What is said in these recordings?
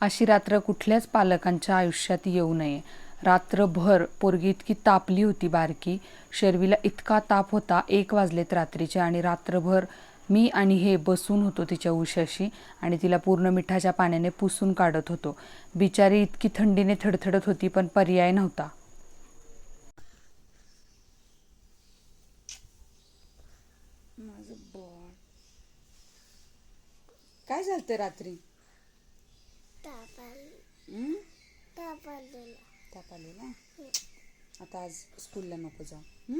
अशी रात्र कुठल्याच पालकांच्या आयुष्यात येऊ नये. रात्रभर पोरगी इतकी तापली होती बारकी. शर्वीला इतका ताप होता, 1 वाजलेत रात्रीचे आणि रात्रभर मी आणि हे बसून होतो तिच्या उशाशी आणि तिला पूर्ण मिठाच्या पाण्याने पुसून काढत होतो. बिचारी इतकी थंडीने थडथडत होती, पण पर्याय नव्हता. माझं बाळ काय झालं रात्री? ताप आलेला. आता आज स्कूलला नको जाऊ.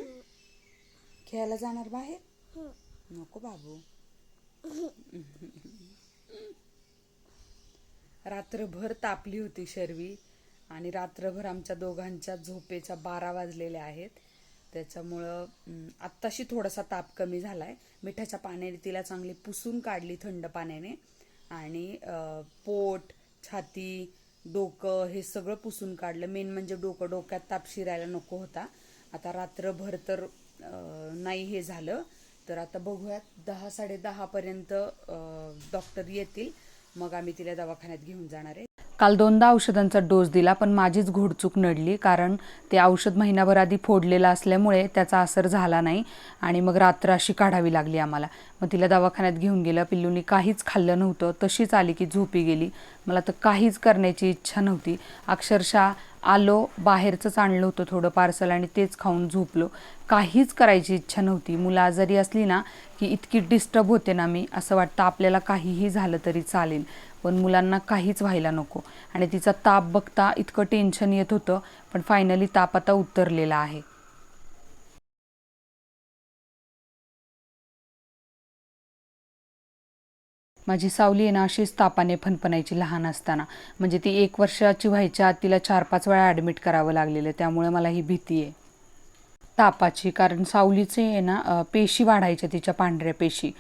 खेळायला जाणार बाहेर? नको बाबू. रात्रभर तापली होती शर्वी आणि रात्रभर आमच्या दोघांच्या झोपेच्या 12 वाजलेले आहेत. त्याच्यामुळं आत्ताशी थोडासा ताप कमी झालाय. मिठाच्या पाण्याने तिला चांगली पुसून काढली थंड पाण्याने आणि पोट, छाती, डोकं हे सगळं पुसून काढलं. मेन म्हणजे डोक्यात ताप शिरायला नको होता. आता रात्रभर तर नाही हे झालं, तर आता बघूयात 10-10:30 पर्यंत डॉक्टर येतील, मग आम्ही तिला दवाखान्यात घेऊन जाणार आहे. काल 2दा औषधांचा डोस दिला, पण माझीच घोडचूक नडली, कारण ते औषध महिनाभर आधी फोडलेलं असल्यामुळे त्याचा असर झाला नाही आणि मग रात्र अशी काढावी लागली आम्हाला. मग तिला दवाखान्यात घेऊन गेलं. पिल्लूनी काहीच खाल्लं नव्हतं, तशीच आली की झोपी गेली. मला तर काहीच करण्याची इच्छा नव्हती. अक्षरशः आलो, बाहेरचंच आणलं होतं थोडं पार्सल आणि तेच खाऊन झोपलो. काहीच करायची इच्छा नव्हती. मुलं आजारी असली ना की इतकी डिस्टर्ब होते ना मी, असं वाटतं आपल्याला काहीही झालं तरी चालेल, पण मुलांना काहीच व्हायला नको. आणि तिचा ताप बघता इतकं टेन्शन येत होतं, पण फायनली ताप आता उतरलेला आहे. माझी सावली आहे ना अशीच तापाने फणफणायची लहान असताना. म्हणजे ती 1 वर्षाची व्हायच्या आत तिला 4-5 वेळा ॲडमिट करावं लागलेलं. त्यामुळे मला ही भीती आहे तापाची. कारण सावलीचे आहे ना पेशी वाढायच्या, तिच्या पांढऱ्या पेशी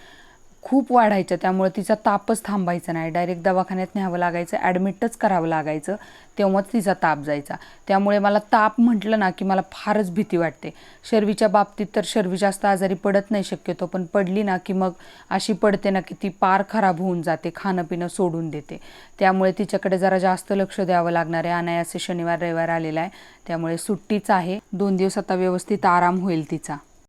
खूप वाढायच्या. त्यामुळे तिचा तापच थांबायचा नाही. डायरेक्ट दवाखान्यात न्यावं लागायचं, ॲडमिटच करावं लागायचं, तेव्हाच तिचा ताप जायचा. त्यामुळे मला ताप म्हटलं ना की मला फारच भीती वाटते. शर्वीच्या बाबतीत तर शर्वी जास्त आजारी पडत नाही शक्यतो, पण पडली ना की मग अशी पडते ना की ती पार खराब होऊन जाते, खाणं पिणं सोडून देते. त्यामुळे तिच्याकडे जरा जास्त लक्ष द्यावं लागणार आहे. अनायासे शनिवार रविवार आलेला आहे, त्यामुळे सुट्टीच आहे. 2 दिवस आता व्यवस्थित आराम होईल तिचा.